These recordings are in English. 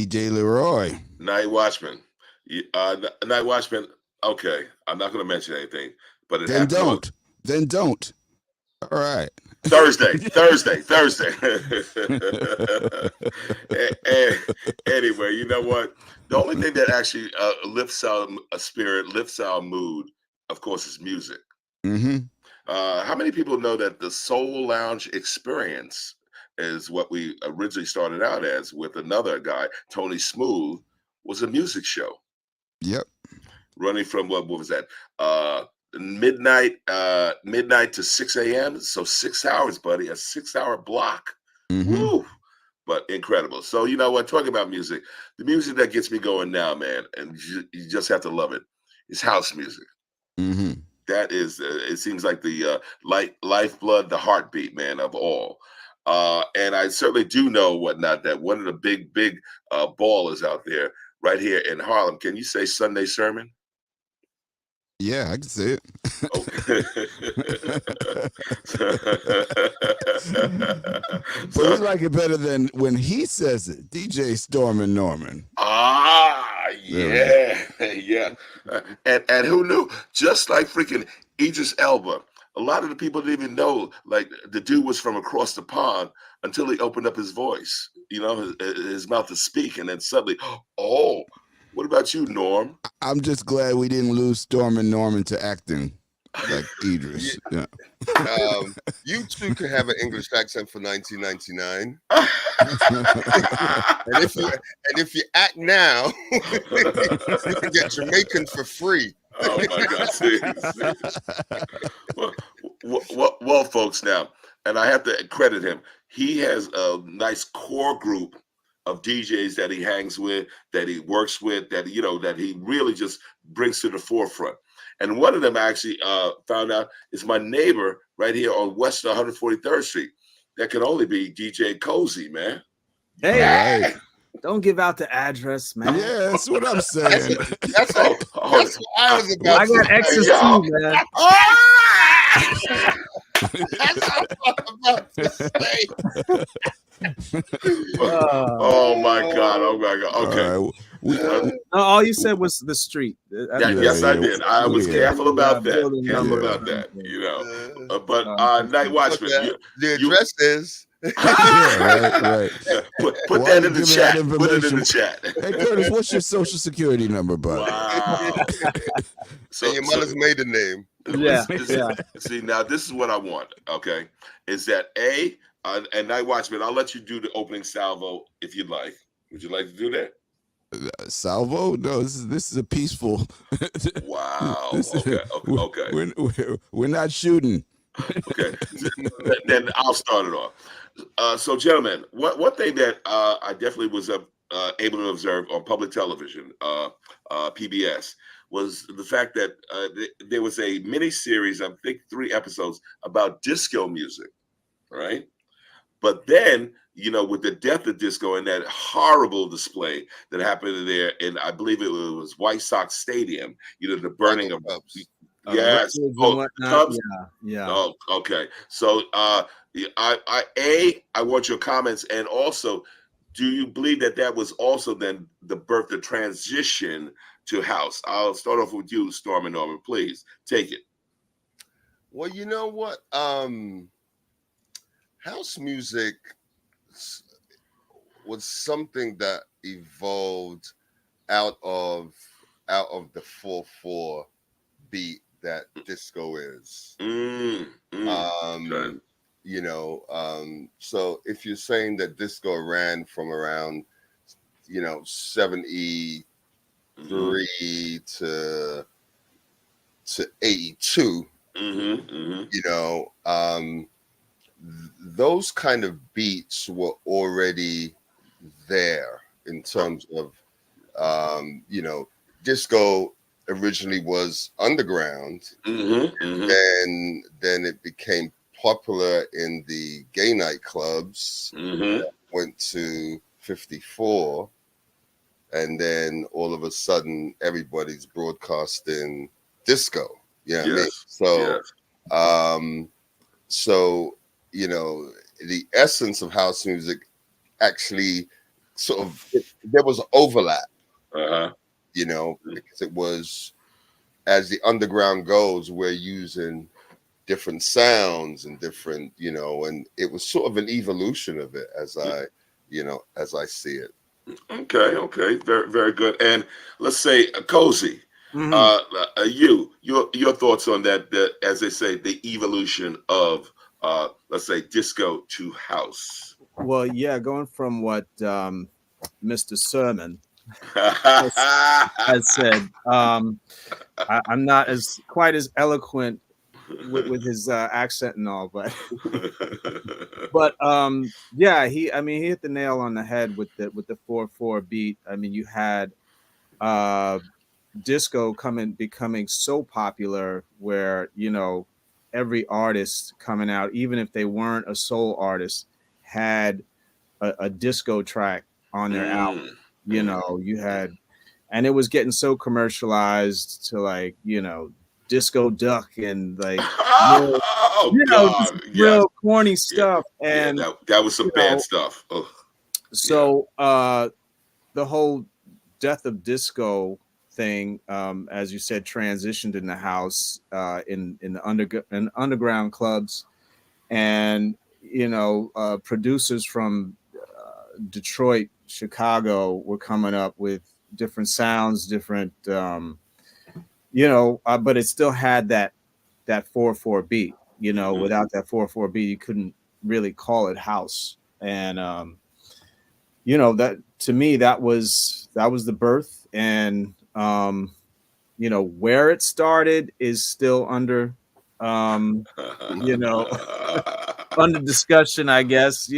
DJ Leroy. Night Watchman. Night Watchman. Okay, I'm not going to mention anything, but it Then happened. Then don't. All right. Thursday. Anyway, you know what? The only thing that actually lifts our spirit, lifts our mood, of course, is music. Mm-hmm. How many people know that the Soul Lounge experience is what we originally started out as with another guy, Tony Smooth, was a music show. Yep. Running from what was that? Midnight to 6 a.m. So 6 hours, buddy, a 6-hour block. Mm-hmm. Woo! But incredible. So you know what? Talking about music, the music that gets me going now, man, and you just have to love it, is house music. Mm-hmm. That is, it seems like the lifeblood, the heartbeat, man, of all. And I certainly do know that one of the big ballers out there right here in Harlem. Can you say Sundae Sermon? Yeah, I can say it. But we like it better than when he says it. DJ Stormin Norman. Yeah. And who knew? Just like freaking Idris Elba, a lot of the people didn't even know, like, the dude was from across the pond until he opened up his voice, his mouth to speak, and then suddenly, oh. What about you, Norm? I'm just glad we didn't lose Stormin Norman to acting like Idris. Yeah. You two can have an English accent for 1999. and if you act now, you can get Jamaican for free. Oh my God! See. Well, folks, now, and I have to credit him. He has a nice core group of DJs that he hangs with, that he works with, that he really just brings to the forefront. And one of them actually found out is my neighbor right here on West 143rd Street. That can only be DJ Cozy, man. Hey, right. Don't give out the address, man. Yeah, that's what I'm saying. That's what I was about. I got access too, man. That's what I'm about to say. Oh my God! Okay. Right. All you said was the street. Yes, I did. I was careful about that. But Night Watchman, the address is. Right. Put that in the chat. Put it in the chat. Hey Curtis, what's your social security number, bud? Wow. So your mother's maiden name. Yeah. See, now this is what I want. Okay, is that and Night Watchman? I'll let you do the opening salvo if you'd like. Would you like to do that? Salvo? No, this is a peaceful. Wow. Okay. We're not shooting. Okay. Then I'll start it off. So, gentlemen, one thing that I definitely was able to observe on public television, PBS, was the fact that there was a mini series, I think 3 episodes, about disco music, right? But then, with the death of disco and that horrible display that happened there, and I believe it was White Sox Stadium, the burning of yes, Cubs. Yeah. Oh, okay. So, I want your comments, and also, do you believe that was also then the birth, the transition to house? I'll start off with you, Stormin Norman. Please take it. Well, you know what? House music was something that evolved out of the 4/4 beat that disco is. Okay. So if you're saying that disco ran from around 73 to 82, those kind of beats were already there in terms of disco originally was underground, and then it became popular in the gay nightclubs. Went to 54, and then all of a sudden everybody's broadcasting disco. Yeah, So the essence of house music actually sort of there was overlap, Uh-huh. because it was, as the underground goes, we're using different sounds and different, and it was sort of an evolution of it as I see it. Okay, very, very good. And let's say, Cozy, Mhm. your thoughts on that? As they say, the evolution of, let's say, disco to house. Well, yeah, going from what Mr. Sermon has said, I'm not as quite as eloquent with his accent and all, but yeah, he hit the nail on the head with the 4/4 beat. I mean, you had uh disco becoming so popular where every artist coming out, even if they weren't a soul artist, had a disco track on their album. You had, and it was getting so commercialized to like disco duck and like real, Oh just God, yes, real corny yeah, stuff. yeah. And That was some you bad know stuff. Oh, yeah. so the whole death of disco thing, as you said, transitioned in the house, in the underground clubs, and producers from Detroit, Chicago were coming up with different sounds, different, but it still had that 4/4 beat. Without that 4/4 beat, you couldn't really call it house. And that to me, that was the birth. And where it started is still under you know under discussion, I guess.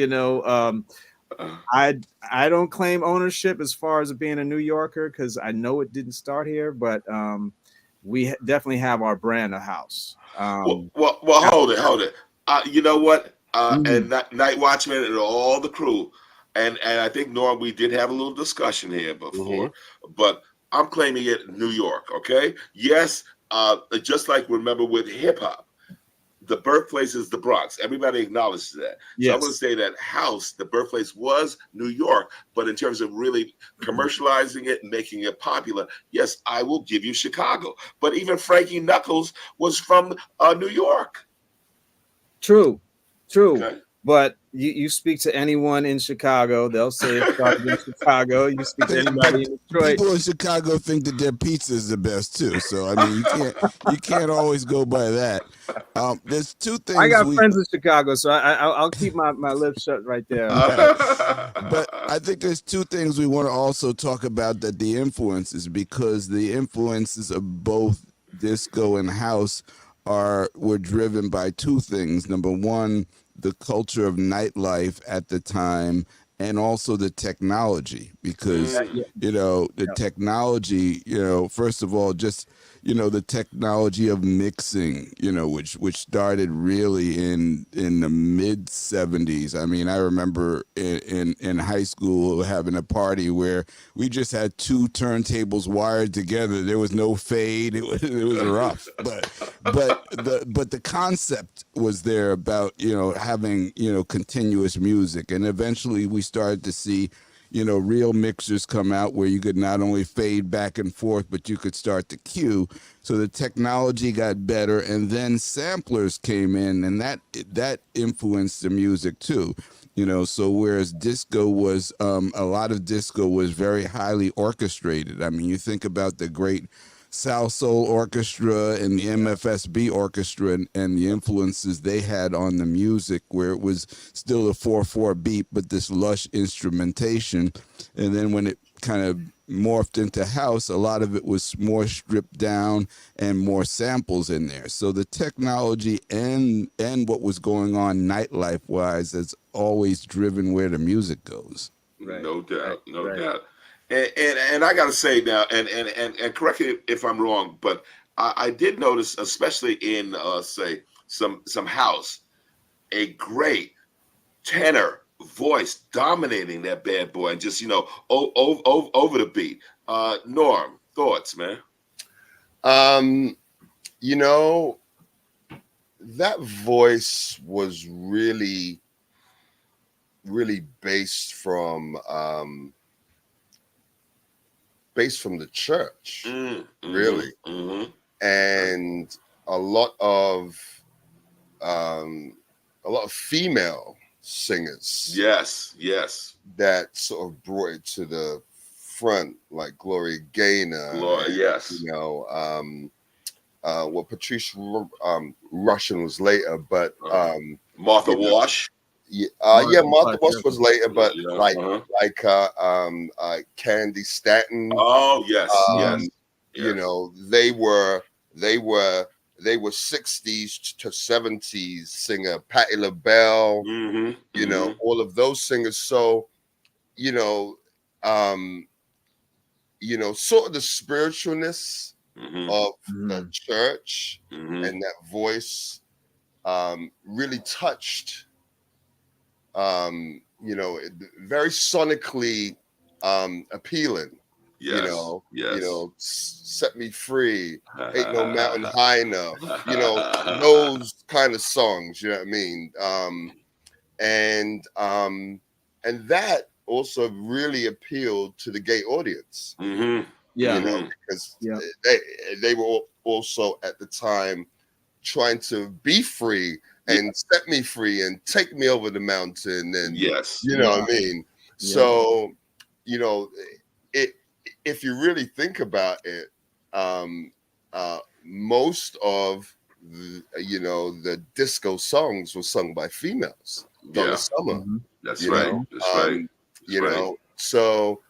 I don't claim ownership as far as being a New Yorker, because I know it didn't start here, but we definitely have our brand of house. Well, hold it. You know what? Mhm. And Night Watchman and all the crew, and I think, Norm, we did have a little discussion here Mm-hmm. before, but I'm claiming it New York. Okay, yes. Just like, remember, with hip hop, the birthplace is the Bronx. Everybody acknowledges that. So I'm going to Yes. say that house, the birthplace was New York, but in terms of really commercializing it and making it popular, yes, I will give you Chicago. But even Frankie Knuckles was from New York. True. Okay. But you speak to anyone in Chicago, they'll say it started in Chicago. You speak to But anybody in Detroit. people in Chicago think that their pizza is the best too. So I mean, you can't always go by that. There's two I things got we friends in Chicago, so I'll keep my lips shut right there. but I think there's two things we want to also talk about, that the influences, because the influences of both disco and house were driven by two things. Number one, the culture of nightlife at the time, and also the technology, because Mm. the technology, first of all, just the technology of mixing, which started really in the mid 70s. I mean, I remember in high school having a party where we just had two turntables wired together. There was no fade. It was rough, but the concept was there about having continuous music. And eventually we started to see real mixers come out where you could not only fade back and forth, but you could start to cue. So the technology got better, and then samplers came in, and that influenced the music too. So whereas disco was, a lot of disco was very highly orchestrated. I mean, you think about the great South Soul Orchestra and the MFSB Orchestra, and the influences they had on the music, where it was still a 4/4 beat, but this lush instrumentation. And then when it kind of morphed into house, a lot of it was more stripped down and more samples in there. So the technology and what was going on nightlife wise has always driven where the music goes. Right. No doubt, no Right. doubt. And I gotta say now, and correct me if I'm wrong, but I did notice, especially in say some house, a great tenor voice dominating that bad boy, and just over the beat. Norm, thoughts, man? You know, that voice was really really based from the church, really, and a lot of female singers. Yes. That sort of brought it to the front, like Gloria Gaynor. Yes. You know, well, Patricia Russian was later, but Martha Wash. Martha Wash was later, but Yeah, Candy Stanton. Oh yes, yes. You know, they were 60s to 70s singer, Patti LaBelle. You know, all of those singers. So, sort of the spiritualness of the church and that voice really touched, very sonically appealing. Yes. Set me free, ain't no mountain high enough. Those kind of songs. You know what I mean? And that also really appealed to the gay audience. Because they were also at the time trying to be free and set me free and take me over the mountain, and what I mean. So if you really think about it, most of the disco songs were sung by females. Donna Summer. That's right. That's right. So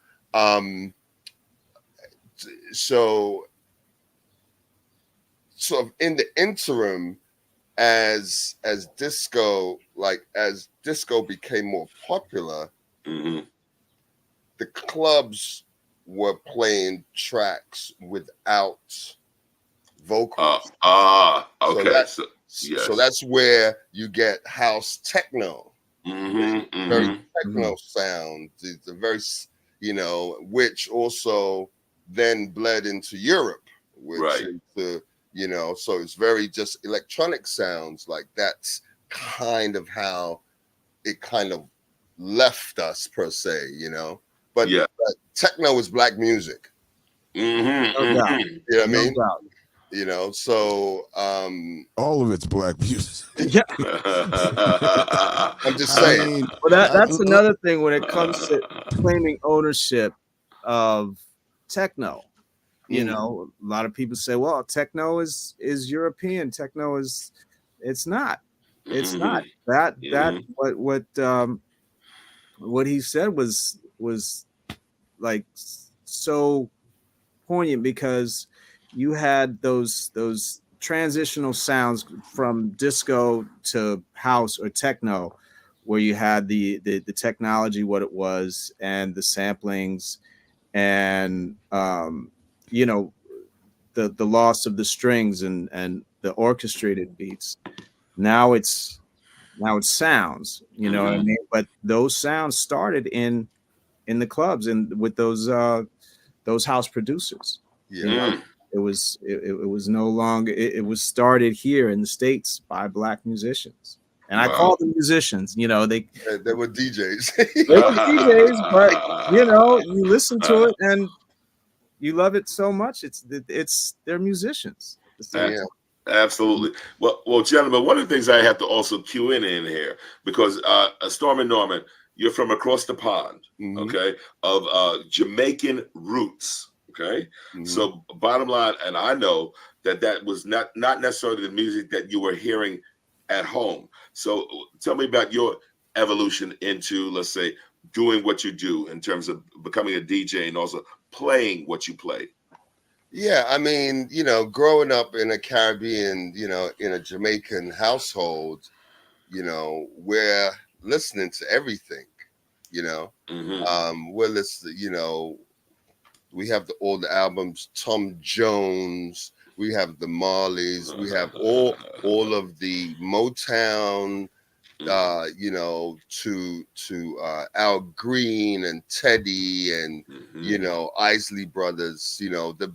sort of in the interim, as disco became more popular, the clubs were playing tracks without vocals. Okay. So that's where you get house techno. Very techno sound. It's a very, which also then bled into Europe, so it's very just electronic sounds. Like that's kind of how it kind of left us per se, But techno is black music. No doubt. You know what I mean? doubt. So all of it's black music. Yeah. I'm just saying. That's another thing when it comes to claiming ownership of techno. A lot of people say, well, techno is European. Techno is, it's not. It's not. What he said was like so poignant, because you had those transitional sounds from disco to house or techno, where you had the technology, what it was, and the samplings, and the loss of the strings and the orchestrated beats. Now it's sounds, what I mean? But those sounds started in the clubs and with those house producers. It was no longer, it was started here in the States by black musicians. And I call them musicians, they were DJs. They were DJs, but you listen to it and you love it so much. They're musicians. Absolutely. Well, gentlemen, one of the things I have to also cue in here, because Stormin Norman, you're from across the pond, okay, of Jamaican roots, okay. So bottom line, and I know that was not necessarily the music that you were hearing at home. So tell me about your evolution into, let's say, doing what you do in terms of becoming a DJ and also playing what you play. Yeah, I mean, growing up in a Caribbean, in a Jamaican household, we're listening to everything, we're listening, we have all the albums, Tom Jones, we have the Marleys, we have all of the Motown, to Al Green and Teddy and Isley Brothers. The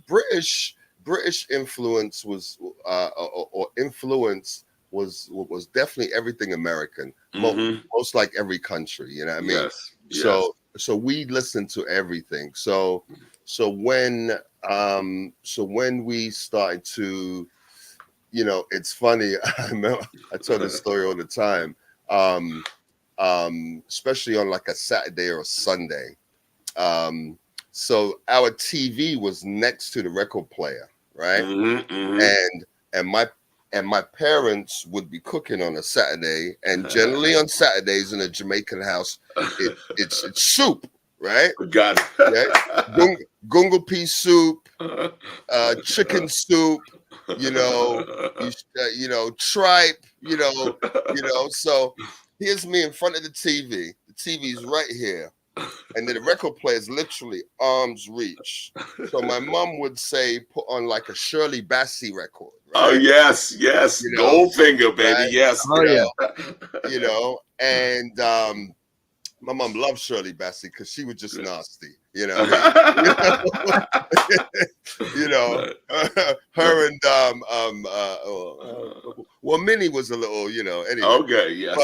British influence was or influence was definitely everything American, Mhm. most like every country, you know what I mean? Yes. So we listened to everything. So when we started to, you know, it's funny. I remember I tell this story all the time, especially on like a Saturday or a Sunday. So our TV was next to the record player, right? And my parents would be cooking on a Saturday, and generally on Saturdays in a Jamaican house, it's soup, right? God. Right? Gungle pea soup, chicken soup, you know, tripe, So here's me in front of the TV. The TV's right here, and then the record player is literally arm's reach. So my mom would say, put on like a Shirley Bassey record, right? Oh yes, Goldfinger, baby, right? yes. And my mom loved Shirley Bassey because she was just nasty, her and well, Minnie was a little, anyway. Okay, yes.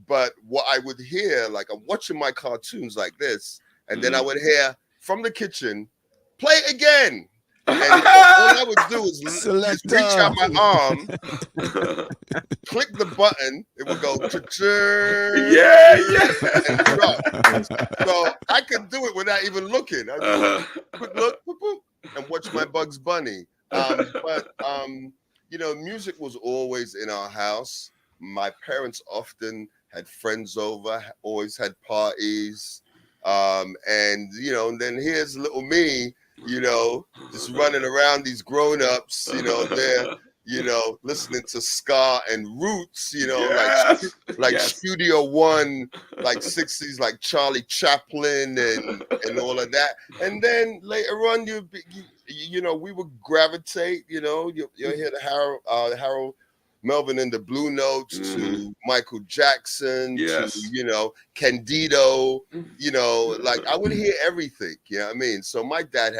But what I would hear, like I'm watching my cartoons like this, and then I would hear from the kitchen, play it again. And all I would do is just reach out my arm, click the button, it would go and drop. So I could do it without even looking. I quick look, boop, boop, and watch my Bugs Bunny. Music was always in our house. My parents often had friends over, always had parties. And then here's little me, just running around these grown-ups, they're, listening to ska and roots, like Studio One, like 60s, like Charlie Chaplin and all of that. And then later on, we would gravitate, you'll hear the Harold Melvin and the Blue Notes to Michael Jackson to, Candido, like I would hear everything, you know what I mean? So my dad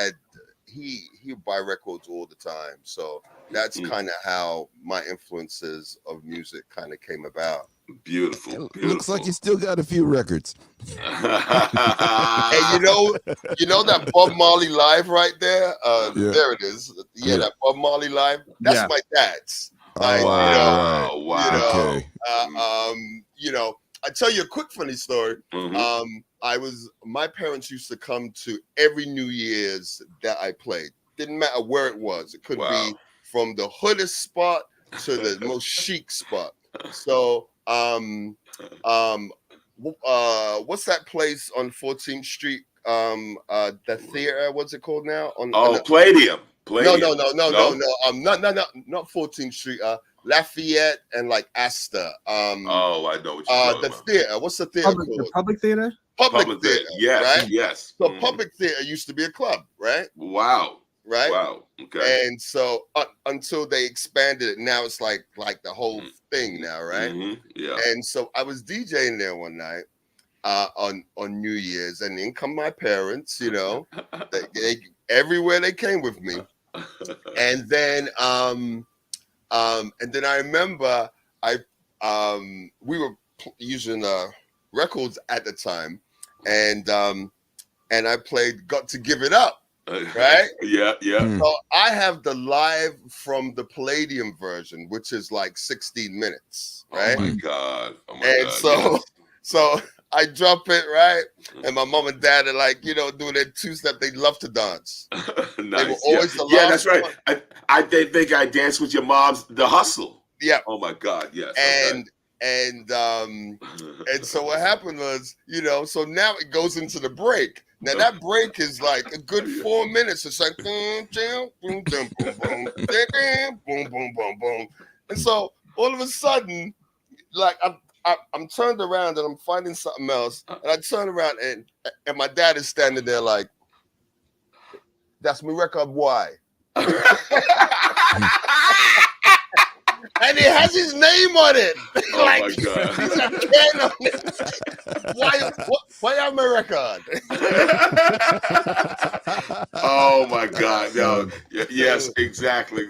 he would buy records all the time. So that's kind of how my influences of music kind of came about. Beautiful. Looks like you still got a few records. Hey, you know that Bob Marley live right there? There it is. That Bob Marley live. That's my dad's. Like, wow. Okay. I tell you a quick funny story. My parents used to come to every New Year's that I played. Didn't matter where it was. It could be from the hoodest spot to the most chic spot. So, what's that place on 14th Street? The theater. What's it called now? Palladium. No. Not 14th Street. Lafayette and like Astor. I know what you're talking about. Theater. What's the theater called? The Public Theater. Public Theater. Yes. Right? Yes. So Public Theater used to be a club, right? Wow. Right. Wow. Okay. And so until they expanded it, now it's like the whole thing now, right? Yeah. And so I was DJing there one night on New Year's, and in come my parents. They everywhere they came with me, and then I remember we were using records at the time, and I played "Got to Give It Up." Right? Yeah. So I have the live from the Palladium version, which is like 16 minutes, right? Oh my God. So I drop it, right? And my mom and dad are like, doing their two-step. They love to dance. Nice. They were always the last that's right. One. I think I danced with your mom's The Hustle. Yeah. Oh my God. Yes. And so what happened was, so now it goes into the break. Now that break is like a good 4 minutes. It's like boom, boom, boom, boom, boom, boom, boom, boom. And so all of a sudden, like I'm turned around and I'm finding something else. And I turn around and my dad is standing there like, that's my record, why? and it has his name on it. Oh Like, my God. he's got Ken on it. Why am I record? Oh my God! No, yes, exactly.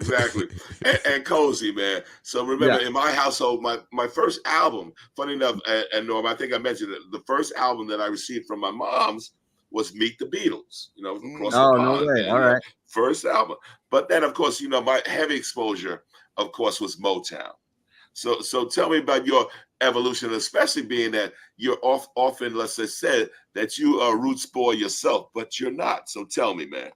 And Cozy, man. So remember, Yeah. in my household, my first album. Funny enough, and Norm, I think I mentioned it. The first album that I received from my mom's was Meet the Beatles. Across the Oh, no pond. way. And, All right. first album. But then, of course, my heavy exposure, of course, was Motown. So tell me about your evolution, especially being that you're often, let's say, said that you are a roots boy yourself, but you're not. So tell me, man.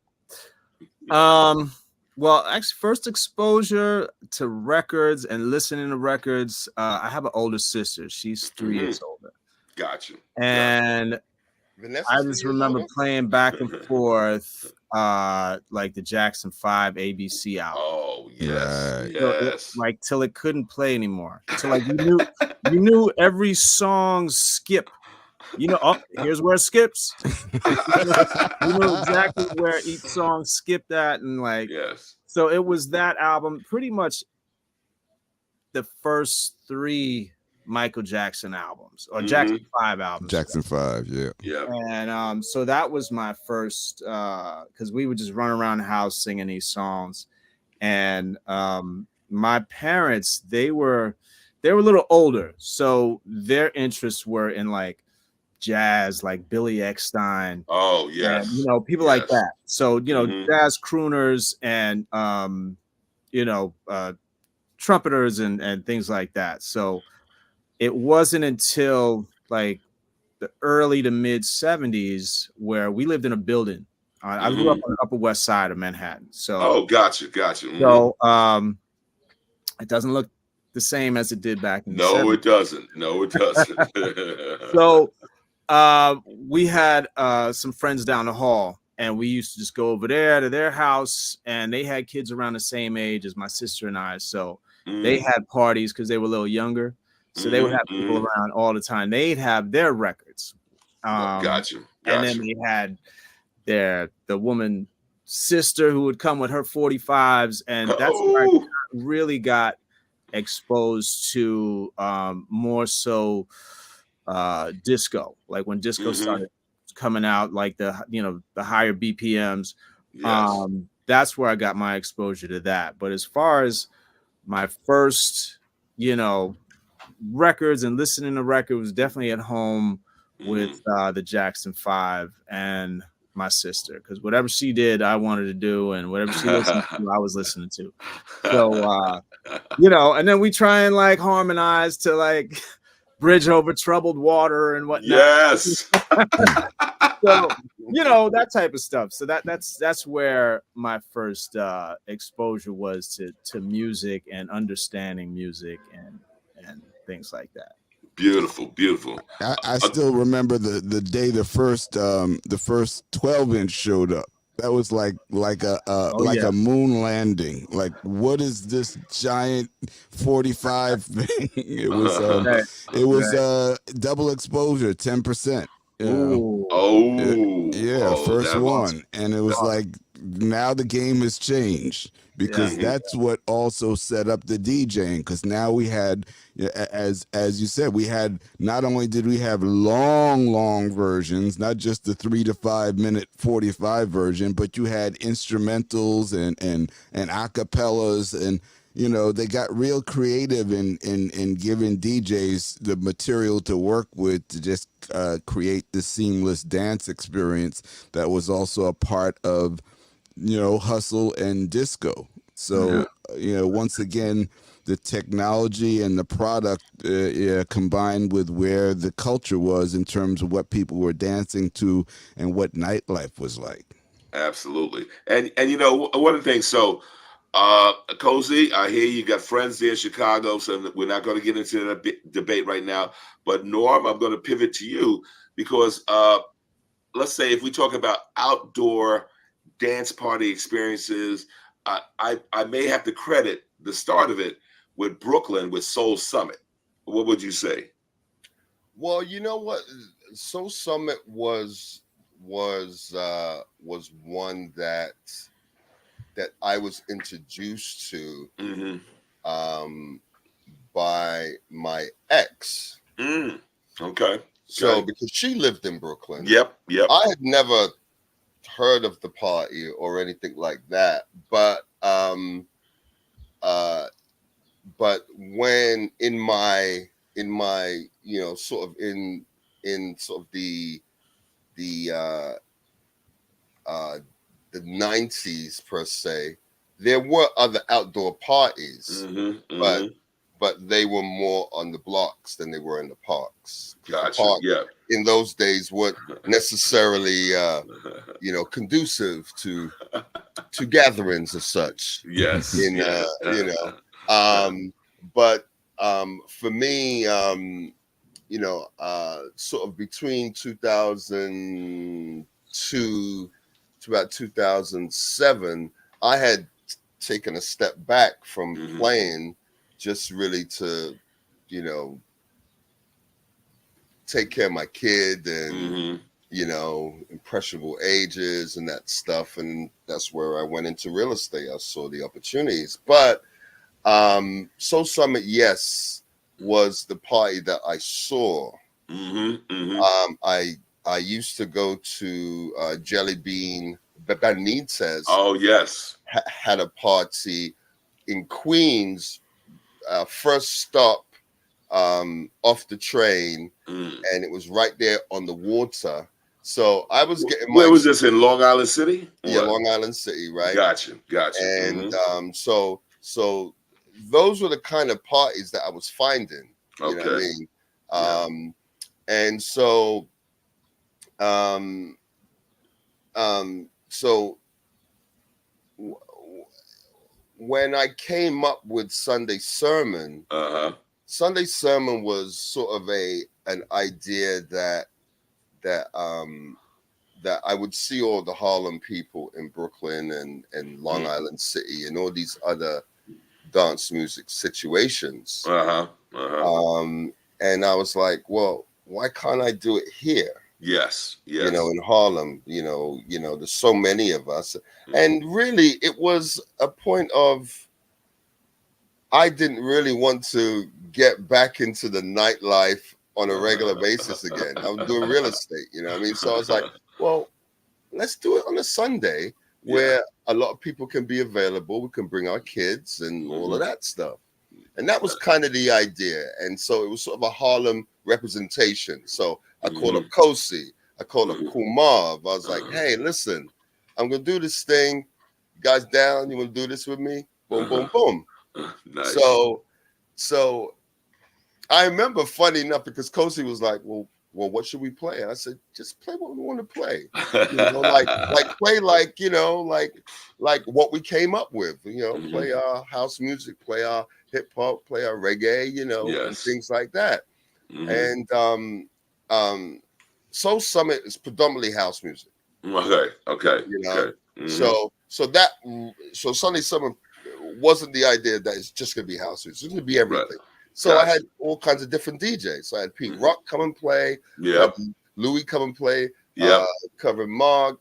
Well, actually, first exposure to records and listening to records. I have an older sister. She's 3 years older. Gotcha. And Vanessa's I 3 just years remember older? playing back and forth, like the Jackson 5 ABC album. Oh yes, Right. So like till it couldn't play anymore. So like you knew every song skip. Oh, here's where it skips. You knew exactly where each song skipped at, and like Yes. so it was that album, pretty much the first 3 Michael Jackson albums or Jackson 5 albums. Jackson 5, yeah. Yeah. And so that was my first, because we would just run around the house singing these songs. And my parents, they were a little older, so their interests were in like jazz, like Billy Eckstine. Oh yes. And, people like that. So jazz crooners and trumpeters and things like that. So it wasn't until like the early to mid 70s where we lived in a building. I grew up on the Upper West Side of Manhattan. So gotcha. So it doesn't look the same as it did back in the 70s. No, it doesn't. So we had some friends down the hall, and we used to just go over there to their house, and they had kids around the same age as my sister and I. So they had parties because they were a little younger. So they would have people around all the time. They'd have their records. Gotcha. And then they had the woman sister who would come with her 45s. And that's where I really got exposed to more so disco. Like when disco started coming out, like the higher BPMs. Yes. That's where I got my exposure to that. But as far as my first, records and listening to records was definitely at home with the Jackson 5 and my sister, because whatever she did, I wanted to do, and whatever she listened to, I was listening to. So, and then we try and like harmonize to like Bridge Over Troubled Water and whatnot. Yes. So, that type of stuff. So that's where my first exposure was to music and understanding music and things like that. Beautiful. I still remember the day the first 12-inch showed up. That was like a moon landing. Like, what is this giant 45 thing? It was double exposure, 10%. First one. And it was like, now the game has changed, because that's what also set up the DJing. Because now we had, as you said, we had, not only did we have long versions, not just the 3 to 5 minute 45 version, but you had instrumentals and acapellas, and they got real creative in giving DJs the material to work with to just create this seamless dance experience that was also a part of hustle and disco. So once again, the technology and the product combined with where the culture was in terms of what people were dancing to and what nightlife was like. Absolutely. And one of the things, so Cozy, I hear you got friends there in Chicago, so we're not going to get into that debate right now. But Norm, I'm going to pivot to you, because let's say if we talk about outdoor dance party experiences, I may have to credit the start of it with Brooklyn, with Soul Summit. What would you say? Well, you know what, Soul Summit was one that I was introduced to by my ex. Okay. So because she lived in Brooklyn. Yep. I had never heard of the party or anything like that, but when in my sort of in sort of the 90s per se, there were other outdoor parties, but they were more on the blocks than they were in the parks. Gotcha. The parks in those days weren't necessarily conducive to gatherings as such. Yes. But for me, sort of between 2002 to about 2007, I had taken a step back from playing, just really to, take care of my kid and, impressionable ages and that stuff. And that's where I went into real estate. I saw the opportunities. But Soul Summit, yes, was the party that I saw. I used to go to Jelly Bean Benitez. Oh, yes. Had a party in Queens, first stop off the train, and it was right there on the water. So I was getting Where was this, in Long Island City? Yeah, Long Island City, right? Gotcha. And so those were the kind of parties that I was finding. You know what I mean? And so when I came up with Sundae Sermon, Sundae Sermon was sort of an idea that I would see all the Harlem people in Brooklyn and Long Island City and all these other dance music situations. And I was like, well, why can't I do it here? Yes. In Harlem, there's so many of us. And really, it was a point of, I didn't really want to get back into the nightlife on a regular basis again. I was doing real estate, So I was like, well, let's do it on a Sunday where a lot of people can be available. We can bring our kids and all of that stuff. And that was kind of the idea. And so it was sort of a Harlem representation. So I called up Kosi. I called up Cool Marv. I was like, hey, listen, I'm going to do this thing. You guys down? You want to do this with me? Boom, boom, boom. Nice. So I remember, funny enough, because Kosi was like, well, what should we play? And I said, just play what we want to play. Play like what we came up with. Play our house music, play our hip hop, play our reggae, and things like that. And Soul Summit is predominantly house music. Okay. So Sundae Sermon wasn't the idea that it's just going to be house music. It's going to be everything. Right. So I had all kinds of different DJs. So I had Pete Rock come and play. Louis come and play. Covered Mark,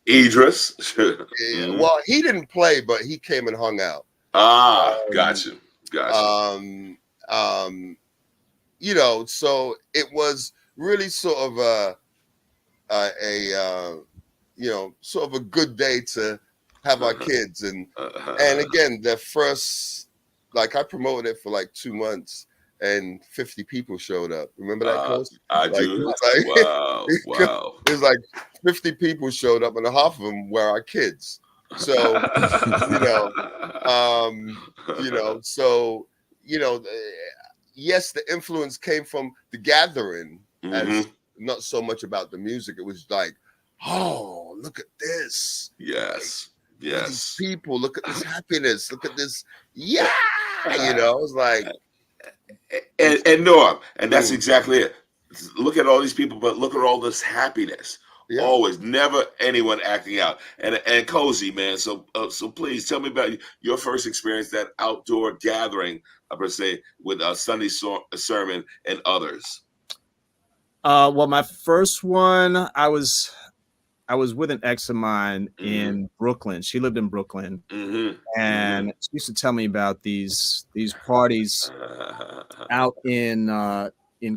Idris. Well, he didn't play, but he came and hung out. Gotcha. So it was really sort of sort of a good day to have our kids and again, their first, I promoted it for 2 months and 50 people showed up. Remember that, Coach? I do. Wow. It was 50 people showed up and half of them were our kids. So, yes, the influence came from the gathering as not so much about the music. It was like, oh, look at this. Yes. Look at these people, look at this happiness, look at this. Yeah. It was like. And Norm, and that's exactly it. Look at all these people, but look at all this happiness. Yeah. Always, never anyone acting out. And Cozy, man. So please tell me about your first experience, that outdoor gathering, per se, with Sundae Sermon and others. Well, my first one, I was with an ex of mine in Brooklyn. She lived in Brooklyn, and she used to tell me about these parties out in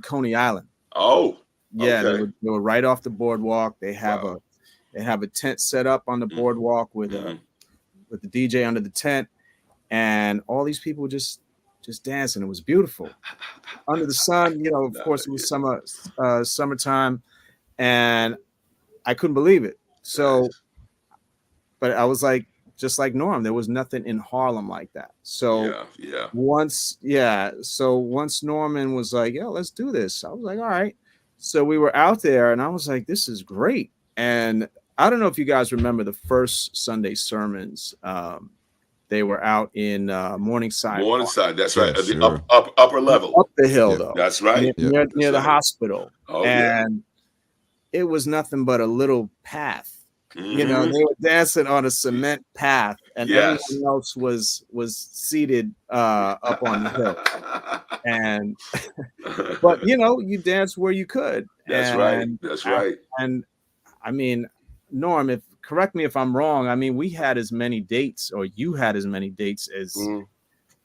Coney Island. Oh, yeah, okay. they were right off the boardwalk. They have a tent set up on the boardwalk with the DJ under the tent, and all these people were just dancing. It was beautiful under the sun. You know, of course, it was summertime, and I couldn't believe it. So, but I was like, just like Norm, there was nothing in Harlem like that. So once Norman was like, "Yeah, let's do this," I was like, "All right." So we were out there, and I was like, "This is great." And I don't know if you guys remember the first Sundae sermons. They were out in Morningside. Morningside, that's right. Sure. Upper level. Up the hill, though. That's right. Near the hospital. Oh, and it was nothing but a little path. You know, they were dancing on a cement path, and everyone else was seated up on the hill. And but you know, you dance where you could. That's right. And I mean, Norm, correct me if I'm wrong. I mean, we had as many dates, or you had as many dates as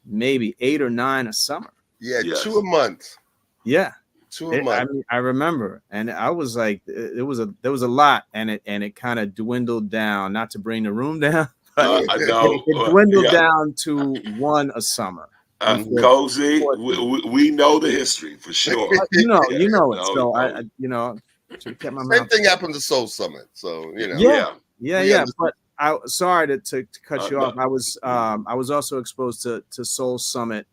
maybe 8 or 9 a summer. Yeah, 2 a month. Yeah. 2 a month. I mean, I remember, and I was like, there was a lot, and it kind of dwindled down. Not to bring the room down, but it dwindled down to 1 a summer. Cozy, we know the history for sure. You know it. So I kept my Same thing happened to Soul Summit. So you know. Yeah. But I sorry to cut you off. I was also exposed to Soul Summit.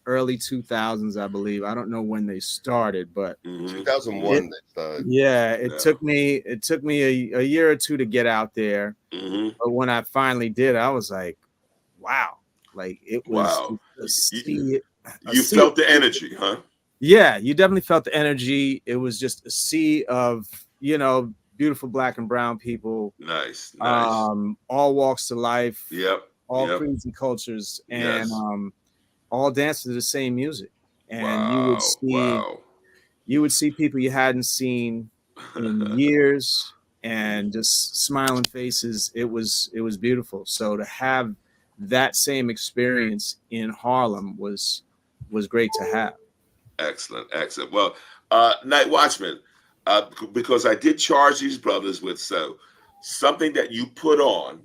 Early 2000s, I believe. I don't know when they started, but 2001 they started. Yeah, it took me a year or two to get out there. But when I finally did, I was like, wow. Like it was you felt the energy, huh? Yeah, you definitely felt the energy. It was just a sea of, beautiful black and brown people. Nice. All walks of life. Yep. All creeds and cultures, and all dancing to the same music. And you would see people you hadn't seen in years, and just smiling faces. It was beautiful. So to have that same experience in Harlem was great to have. Excellent. Well, Night Watchman, because I did charge these brothers with something that you put on,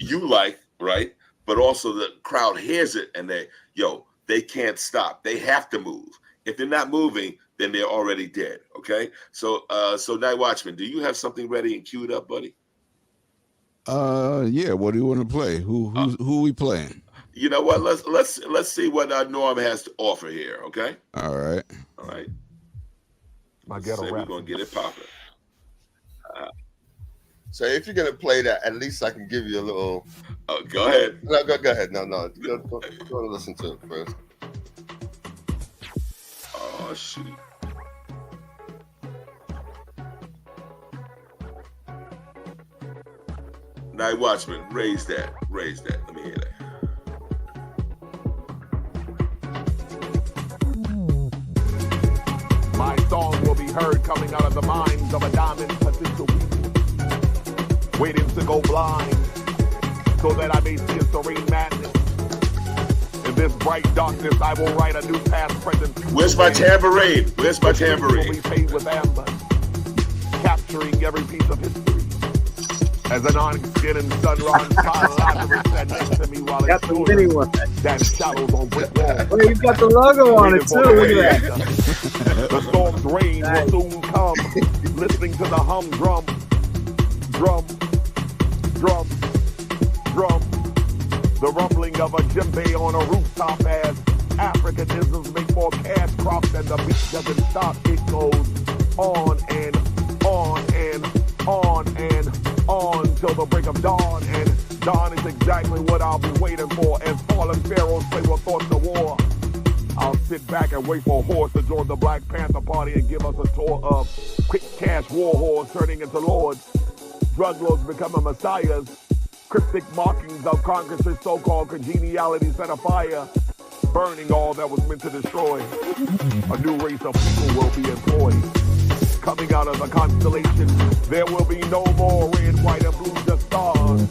you like, right? But also the crowd hears it, and they can't stop. They have to move. If they're not moving, then they're already dead. Okay. So Night Watchman, do you have something ready and queued up, buddy? Yeah. What do you want to play? Who we playing? You know what? Let's see what Norm has to offer here. Okay. All right. My ghetto rap. We're gonna get it popping. So if you're gonna play that, at least I can give you a little. Go ahead. No, go ahead. No. Go and listen to it first. Oh shoot. Night Watchman, raise that. Let me hear that. My song will be heard coming out of the minds of a diamond potential people, waiting to go blind, so that I may see a serene madness. In this bright darkness, I will write a new past, present. Where's my tambourine? Will be paid with amber, capturing every piece of history. As an onyx skin and sunrise Lazarus sat next to me while it showed that shadows on brick walls. Oh, you got the logo on it too. Look at that. The storm's rain will soon come. Listening to the hum drum. The rumbling of a djembe on a rooftop as Africanisms make more cash crops and the beat doesn't stop. It goes on and on and on and on till the break of dawn, and dawn is exactly what I'll be waiting for as fallen pharaohs play with thoughts of war. I'll sit back and wait for a horse to join the Black Panther Party and give us a tour of quick cash war whores turning into lords, drug lords becoming messiahs, cryptic markings of Congress's so-called congeniality set afire, burning all that was meant to destroy. A new race of people will be employed. coming out of the constellation. There will be no more red, white, and blue, just stars.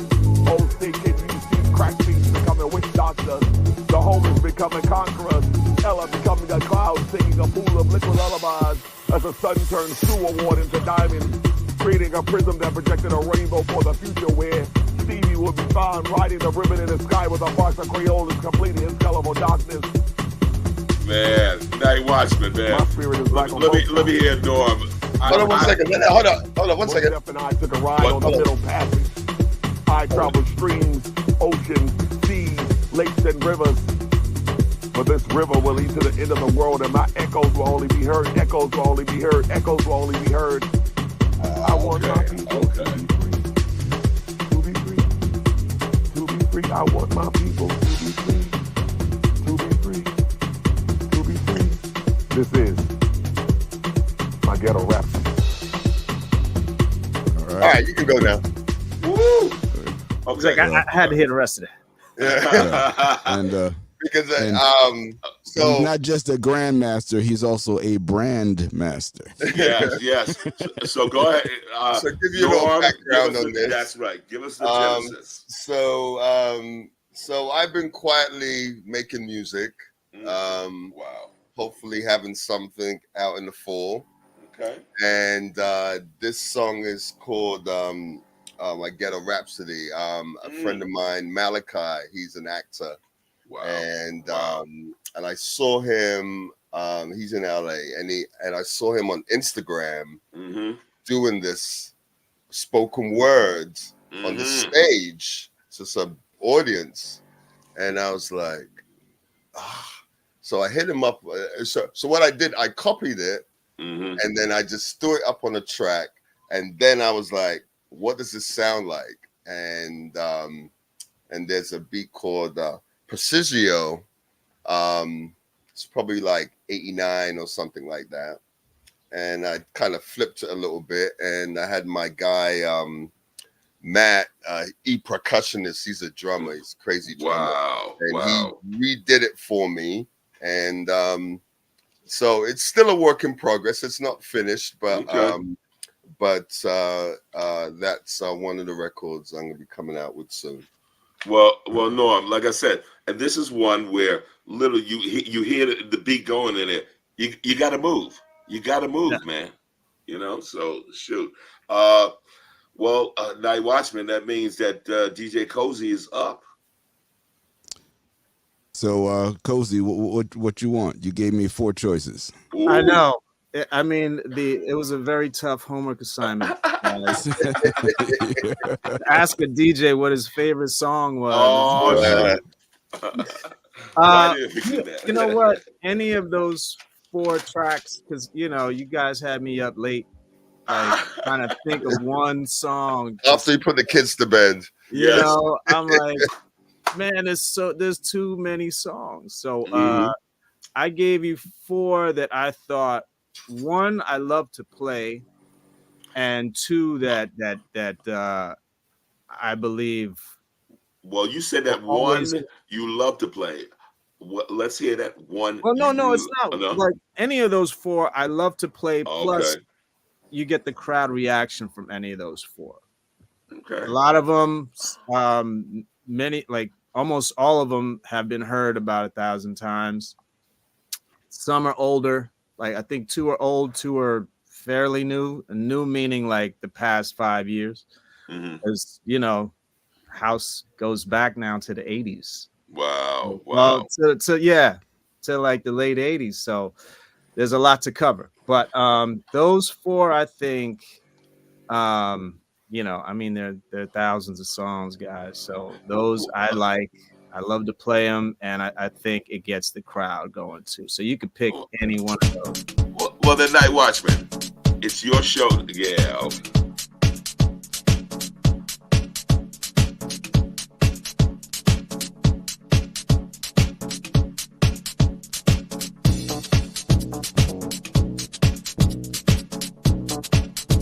Old state kids, you see crack fiends becoming witch doctors. The homeless becoming conquerors. Ella becoming a cloud, singing a pool of liquid lullabies. As the sun turns Sue Award into diamonds, creating a prism that projected a rainbow for the future where Stevie would be found riding the ribbon in the sky with a box of Crayolas completing his colorful darkness. Man, Night Watchman, man. My spirit is black. Let me hear Norm. Hold on 1 second. Hold on 1 second. Jeff and I took a ride on the middle passage. I traveled streams, oceans, seas, lakes, and rivers. But this river will lead to the end of the world, and my echoes will only be heard. Echoes will only be heard. Echoes will only be heard. I want my people to be free. To be free. I want my people to be free. To be free. To be free. This is my ghetto rap. All right, you can go now. Woo! It's like I had to hear the rest of that. And Because so he's not just a grandmaster, he's also a brand master. Yes. So go ahead. So give you a little background on this. That's right. Give us the genesis. So I've been quietly making music. Wow. Hopefully having something out in the fall. Okay. And this song is called my Ghetto Rhapsody. A friend of mine, Malachi, he's an actor. Wow. And I saw him. He's in LA, and I saw him on Instagram doing this spoken words on the stage to some audience, and I was like, So I hit him up. So what I did, I copied it, and then I just threw it up on the track, and then I was like, what does this sound like? And there's a beat called Precisio. It's probably like 89 or something like that. And I kind of flipped it a little bit. And I had my guy, Matt, percussionist. He's a drummer. He's a crazy drummer. Wow. And he redid it for me. And so it's still a work in progress. It's not finished, but that's one of the records I'm going to be coming out with soon. Well, Norm, like I said, and this is one where literally you hear the beat going in it. You got to move. You got to move, man. You know, so shoot. Night Watchman, that means that DJ Cozy is up. So, Cozy, what you want? You gave me 4 choices. Ooh. I know. I mean, it was a very tough homework assignment. Ask a DJ what his favorite song was. You know what? Any of those 4 tracks, because you guys had me up late, like trying to think of one song. After you put the kids to bed, I'm like, man, there's too many songs. So I gave you 4 that I thought. 1, I love to play, and 2 that I believe. Well, you said that 1 you love to play. Let's hear that 1. Well, no, it's not like any of those 4 I love to play. Plus, you get the crowd reaction from any of those 4. Okay. A lot of them, many, like almost all of them, have been heard about 1,000 times. Some are older. Like I think 2 are old, 2 are fairly new. New meaning like the past 5 years. Because house goes back now to the 80s. Wow. Well, to like the late 80s. So there's a lot to cover. But those 4, I think, I mean, there are thousands of songs, guys. So those I like. I love to play them, and I think it gets the crowd going too. So you could pick any one of those. Well, the Night Watchman, it's your show. Yeah. Okay.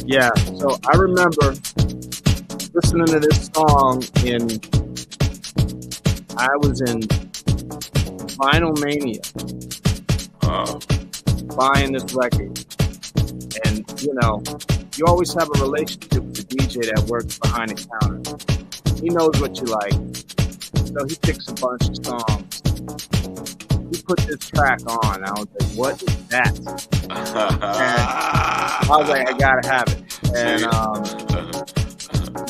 Yeah. So I remember listening to this song I was in Vinyl Mania, buying this record, And, you know, you always have a relationship with the DJ that works behind the counter. He knows what you like. So he picks a bunch of songs. He put this track on. I was like, what is that? And I was like, I gotta have it. And,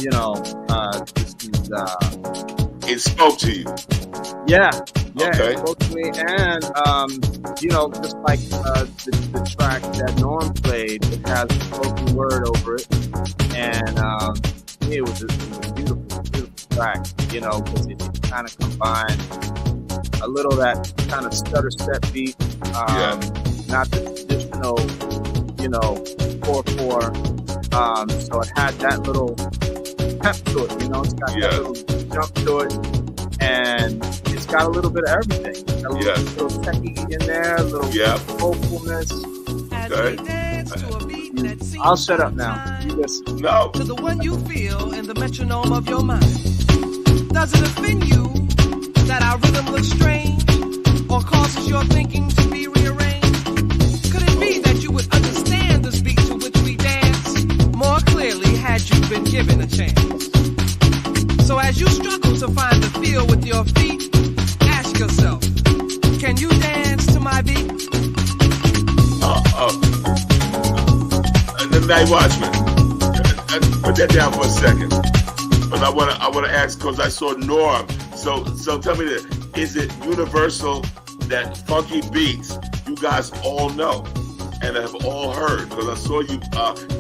you know, this is... it spoke to you. Yeah, Okay. it spoke to me. And, you know, just like the track that Norm played, it has a spoken word over it. And to me, it was a beautiful, beautiful track, you know, because it kind of combined a little that kind of stutter step beat, not the traditional, you know, 4/4. So it had that little pep to it, you know, it's got that little jump to it, and it's got a little bit of everything. A little techie in there, a little vocalness. Okay. I'll shut up now. You listen. No. To the one you feel in the metronome of your mind. Does it offend you that our rhythm looks strange, or causes your thinking to be rearranged? Could it be that you would understand the beat to which we dance more clearly had you been given a chance? So as you struggle to find the feel with your feet, ask yourself, can you dance to my beat? The Night Watchman. Put that down for a second. But I wanna ask, because I saw Norm. So tell me this: is it universal that funky beats you guys all know and have all heard? Because I saw you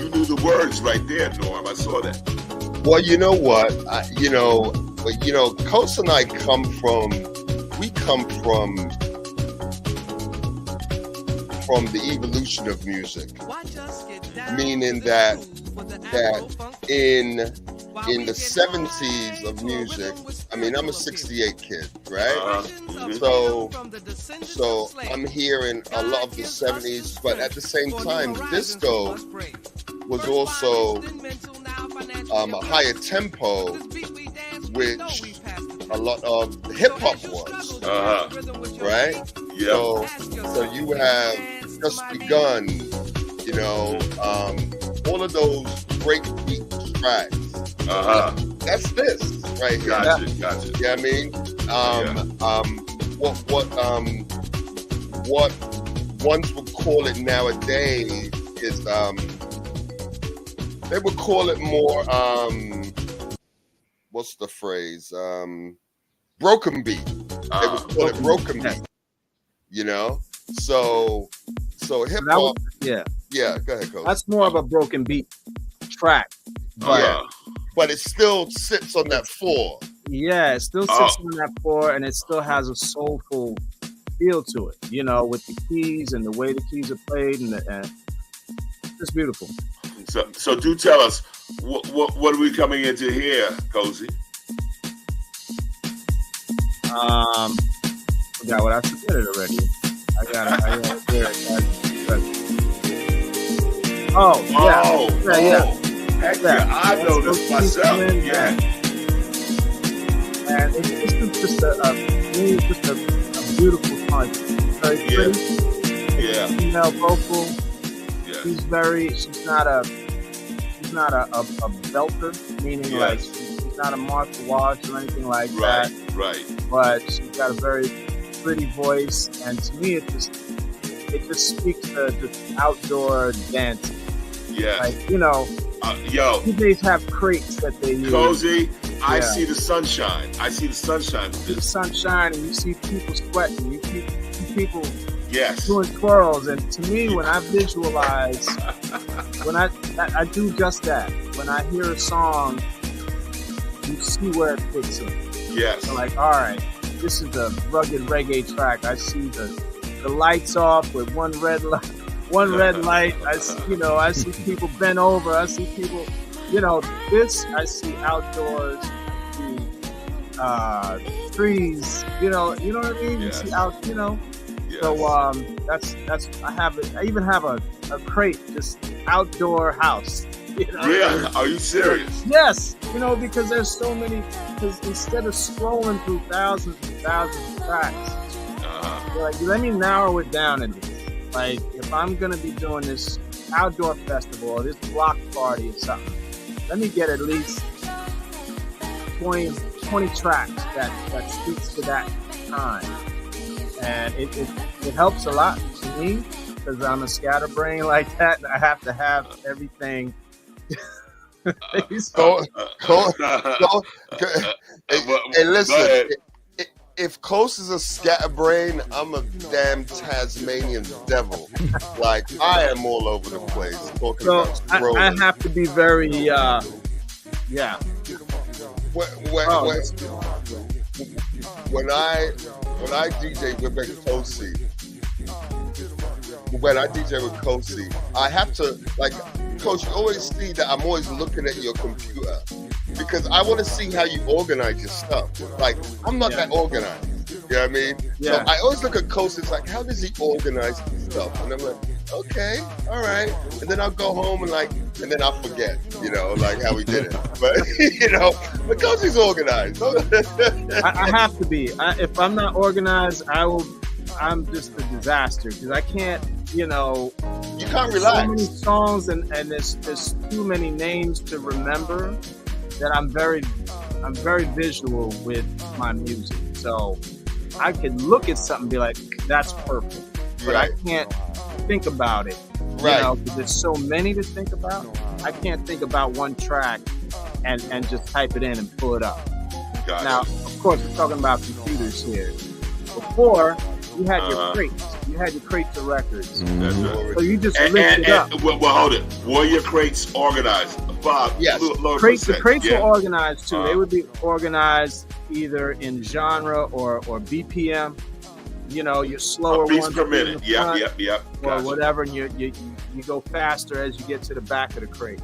knew the words right there, Norm. I saw that. Well, you know what? Coast and I come from the evolution of music, meaning that in the 70s of music, I mean, I'm a 68 kid, right? So I'm hearing a lot of the 70s, but at the same time, disco was also a higher tempo, which a lot of hip hop was, right? Yeah. So you have Just Begun, you know, all of those break beat tracks. That's this right here. Gotcha. Yeah, I mean, what ones would call it nowadays is they would call it more what's the phrase? Broken beat. They would call it broken beat. You know, so hip hop. Yeah. Go ahead, Coach. That's more of a broken beat track. But it still sits on that 4. Yeah, it still sits on that 4, and it still has a soulful feel to it. You know, with the keys and the way the keys are played, and it's beautiful. So do tell us what are we coming into here, Cozy? Forgot what I submitted already. I got it here. Yeah. I know this myself. Yeah. And it's just a beautiful punch. Very pretty. Yeah. Female vocal. Yeah. She's not a belter, meaning like she's not a Martha Wash or anything like that. Right. But she's got a very pretty voice, and to me, it just speaks to just outdoor dancing. Yeah. Like, you know, DJs have crates that they use. Cozy, I see the sunshine. The sunshine, and you see people sweating. You see people Yes. doing twirls. And to me, when I visualize, when I do just that. When I hear a song, you see where it fits in. Yes. So like, all right, this is a rugged reggae track. I see the lights off with one red light. I see people bent over. I see people, I see outdoors. I see trees. You know what I mean? Yes. You see out. Yes. So that's I even have a crate, just outdoor house. Really? Are you serious? Yes. Because there's so many. Because instead of scrolling through thousands and thousands of tracks, you're like, let me narrow it down into this. Like, if I'm gonna be doing this outdoor festival or this block party or something, let me get at least 20 tracks that speaks to that time. And it helps a lot to me because I'm a scatterbrain like that. And I have to have everything. Hey, listen, if Coast is a scatterbrain, I'm a damn Tasmanian devil. Like, I am all over the place talking about scrolling. I have to be very, yeah. When I DJ with Kosi, with Kosi, I have to, like, Coach, you always see that I'm always looking at your computer because I want to see how you organize your stuff. Like, I'm not that organized. You know what I mean? Yeah. So I always look at Coach, it's like, how does he organize his stuff? And I'm like, okay, all right. And then I'll go home and then I'll forget, like how he did it. But, but Coach is organized. I have to be. If I'm not organized, I'm just a disaster because I can't, you can't relax. So many songs and there's too many names to remember that I'm very visual with my music. So I can look at something and be like, that's perfect. But I can't think about it. Right. Because there's so many to think about. I can't think about one track and just type it in and pull it up. Got now, it. of course, we're talking about computers here. Before, you had your crates. You had your crates of records. That's right. So you just lift it up. Well, hold it. Were your crates organized? Bob, yes. The crates were organized too. They would be organized either in genre or BPM. Your slower beats ones per minute. Yep. Or Gotcha. whatever, and you go faster as you get to the back of the crate.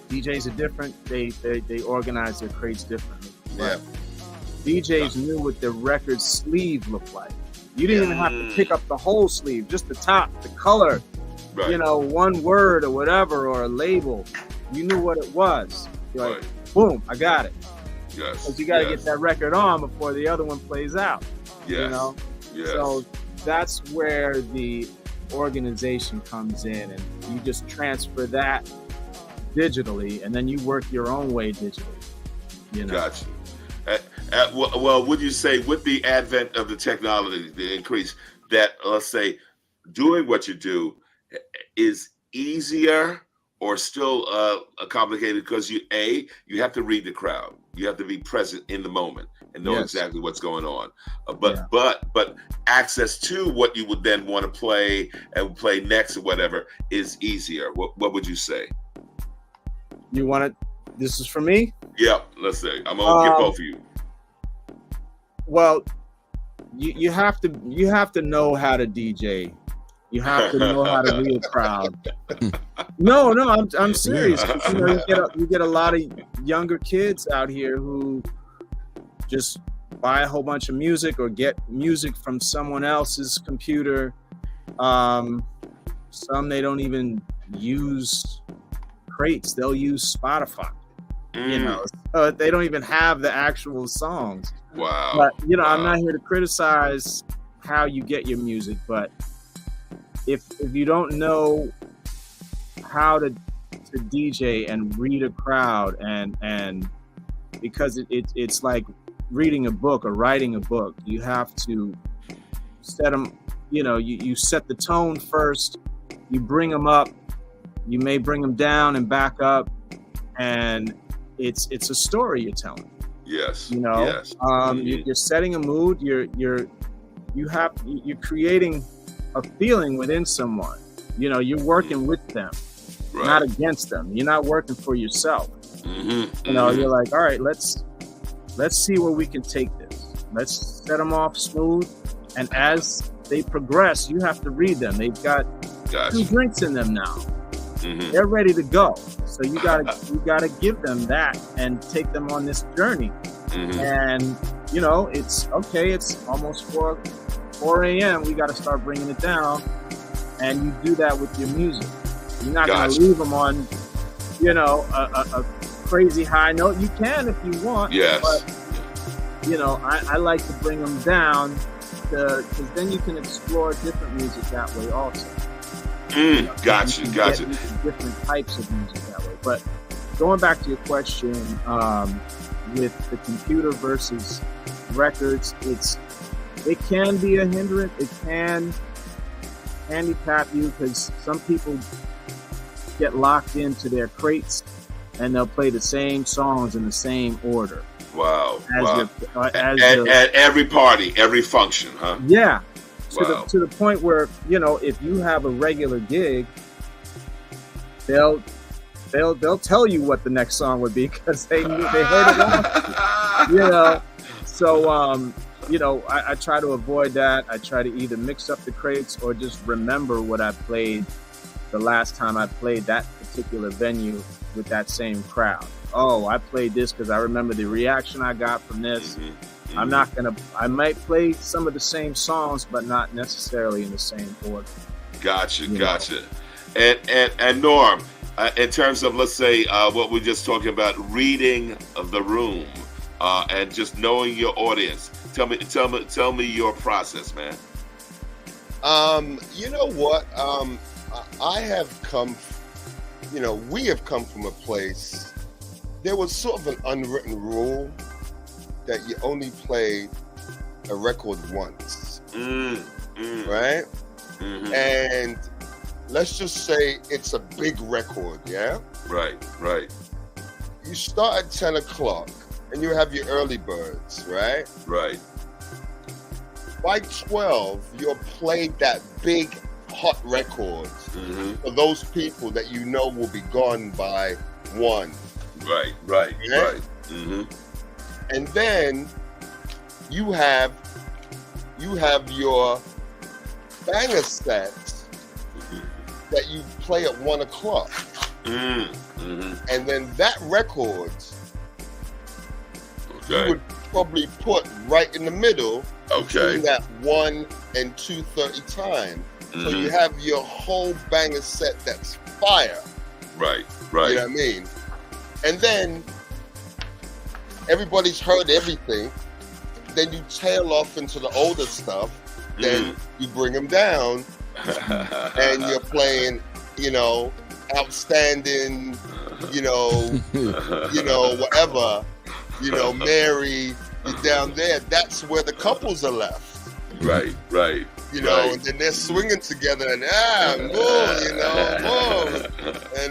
DJs are different. They organize their crates differently. Yeah. DJs knew what the record sleeve looked like. You didn't even have to pick up the whole sleeve, just the top, the color, Right. One word or whatever, or a label. You knew what it was. You're like, boom, I got it. Yes. Because you got to get that record on before the other one plays out. Yes. Yes. So that's where the organization comes in, and you just transfer that digitally, and then you work your own way digitally. Gotcha. Well, would you say with the advent of the technology, the increase, that let's say doing what you do is easier or still complicated because you have to read the crowd, you have to be present in the moment and know exactly what's going on, but access to what you would then want to play and play next or whatever is easier. What would you say? You want it? This is for me? Yeah, let's say I'm gonna get both of you. Well, you have to know how to DJ. You have to know how to read a crowd. No, I'm serious. You get a lot of younger kids out here who just buy a whole bunch of music or get music from someone else's computer. Some they don't even use crates; they'll use Spotify. So they don't even have the actual songs. Wow. But I'm not here to criticize how you get your music, but if you don't know how to DJ and read a crowd and because it's like reading a book or writing a book, you have to set them, you set the tone first, you bring them up, you may bring them down and back up, and it's a story you're telling. Yes. Yes. You're setting a mood, you're creating a feeling within someone. You're working with them, not against them. You're not working for yourself. You're like, all right, let's see where we can take this. Let's set them off smooth, and as they progress, you have to read them. They've got 2 drinks in them now. They're ready to go. So you gotta give them that and take them on this journey. And it's okay. It's almost 4 a.m. We got to start bringing it down, and you do that with your music. You're not going to leave them on, a crazy high note. You can if you want. Yes. But I like to bring them down because then you can explore different music that way also. Gotcha. Get into different types of music that way. But going back to your question, with the computer versus records, it can be a hindrance. It can handicap you because some people get locked into their crates and they'll play the same songs in the same order. Wow. At every party, every function, huh? Yeah. To the point where, if you have a regular gig, they'll tell you what the next song would be because they heard it all. So I try to avoid that. I try to either mix up the crates or just remember what I played the last time I played that particular venue with that same crowd. Oh, I played this because I remember the reaction I got from this. I might play some of the same songs, but not necessarily in the same order. Gotcha. And Norm, in terms of, let's say, what we're just talking about, reading the room and just knowing your audience. Tell me your process, man. You know what? I have come, we have come from a place. There was sort of an unwritten rule that you only played a record once, right? Mm-hmm. And let's just say it's a big record, yeah? Right. You start at 10 o'clock and you have your early birds, right? Right. By 12, you'll play that big hot record for those people that will be gone by 1. Right. Mm-hmm. And then you have your banger sets that you play at 1 o'clock. Mm-hmm. And then that record you would probably put right in the middle between that 1 and 2:30 time. So you have your whole banger set that's fire. Right. You know what I mean? And then everybody's heard everything. Then you tail off into the older stuff. Then you bring them down, and you're playing, outstanding, whatever, Mary, you're down there. That's where the couples are left. Right. And then they're swinging together and and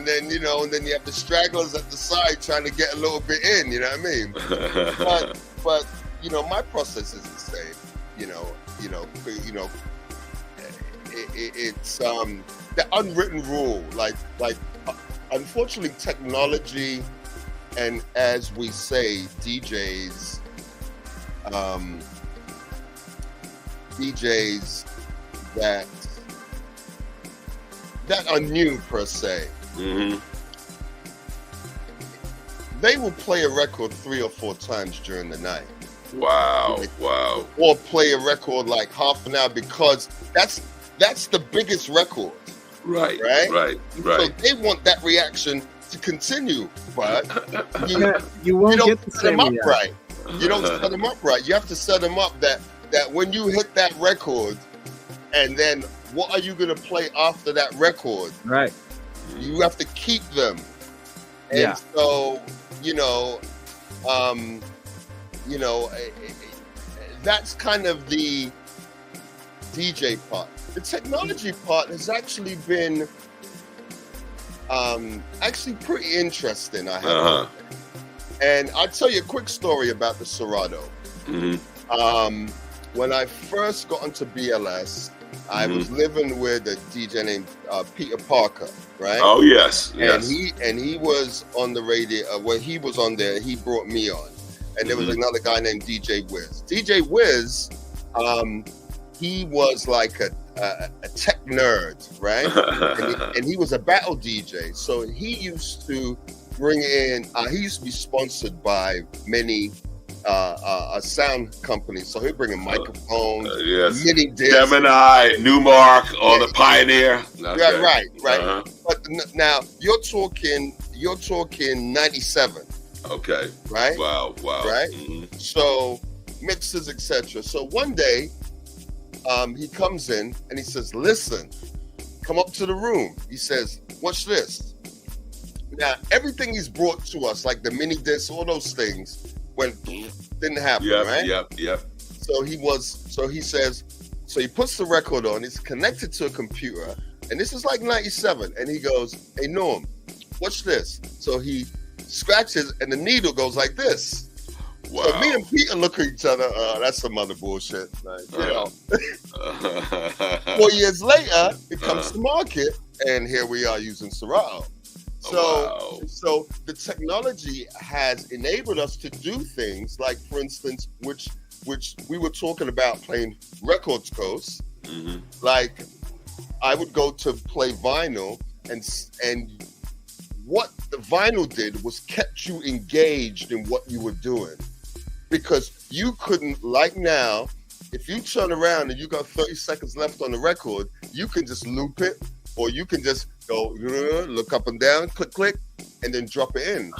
then and then you have the stragglers at the side trying to get a little bit in, you know what I mean? But my process is the same. It's the unwritten rule. Like unfortunately, technology and, as we say, DJs that are new per se. They will play a record 3 or 4 times during the night. Wow. Or play a record like half an hour because that's the biggest record. Right. So they want that reaction to continue, but you won't don't get the set same them up reaction. right. You don't set them up right. You have to set them up that when you hit that record, and then what are you going to play after that record? Right. You have to keep them. And so, that's kind of the DJ part. The technology part has actually been pretty interesting, I have. And I'll tell you a quick story about the Serato. When I first got into BLS, I was living with a DJ named Peter Parker, right? Oh, yes. And he was on the radio. When he was on there, he brought me on. And there was another guy named DJ Wiz. DJ Wiz, he was like a tech nerd, right? and he was a battle DJ. So he used to bring in, he used to be sponsored by many sound companies. So he'd bring in microphones, mini discs. Gemini, Newmark, or the Pioneer. Okay. Yeah, right. But now you're talking 97. Okay. Right? Wow. Right? So mixes, etc. So one day, he comes in and he says, "Listen, come up to the room. He says, watch this. Now, everything he's brought to us, like the mini discs, all those things, didn't happen, right? Yep. So he says, so he puts the record on, it's connected to a computer, and this is like 97, and he goes, hey, Norm, watch this. So he scratches, and the needle goes like this. Wow. So me and Peter look at each other, that's some other bullshit. Like, 4 years later, it comes to market, and here we are using Serato. So the technology has enabled us to do things like, for instance, which we were talking about playing record codes. Mm-hmm. Like I would go to play vinyl, and what the vinyl did was kept you engaged in what you were doing, because you couldn't, like now, if you turn around and you got 30 seconds left on the record, you can just loop it, or you can just go look up and down, click, and then drop it in.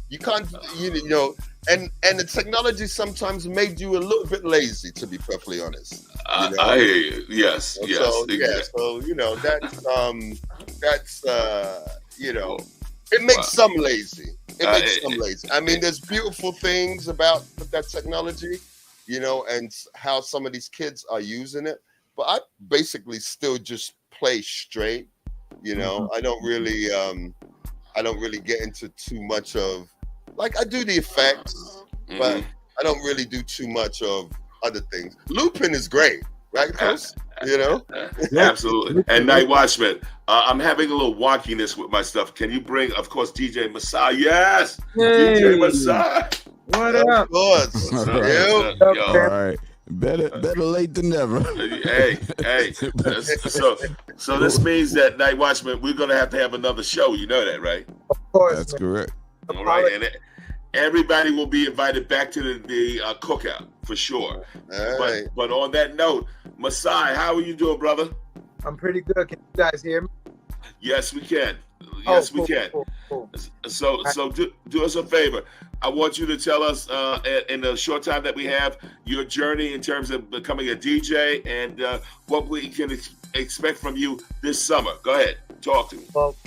You can't, you know, and the technology sometimes made you a little bit lazy, to be perfectly honest. You know? I hear you. Yes. So you know, that's you know, it makes some lazy. It makes some lazy. I mean, there's beautiful things about that technology, you know, and how some of these kids are using it. But I basically still just play straight. You know, I don't really get into too much of, like, I do the effects, but I don't really do too much of other things. Looping is great, right, Chris? You know? Absolutely. And Night Watchman, I'm having a little wonkiness with my stuff. Can you bring, of course, DJ Masai? Yes! Hey. DJ Masai! What up? Of course. All right. Better late than never. Hey. So this means that Night Watchman, we're gonna have to have another show. You know that, right? Of course. That's correct. All right, and everybody will be invited back to the cookout for sure. All right. But on that note, Masai, how are you doing, brother? I'm pretty good. Can you guys hear me? Yes, we can. Yes, we can. Cool. So do us a favor. I want you to tell us in the short time that we have your journey in terms of becoming a DJ and what we can expect from you this summer. Go ahead, talk to me. Well,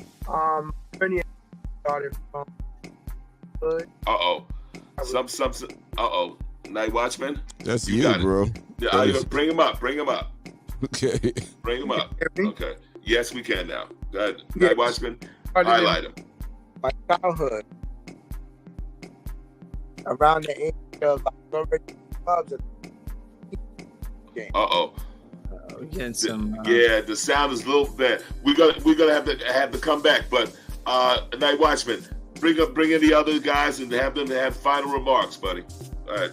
journey started from hood. Night Watchman. That's You you, got it. bro. Yeah, bring him up. Okay. Bring him up. Hear me? Okay. Yes, we can now. Go ahead. Yes. Night Watchman, Started in highlight him. my childhood. Around the age of clubs. Getting some. Yeah, the sound is a little bad. We're gonna have to come back. But Night Watchman, bring in the other guys and have them have final remarks, buddy. All right.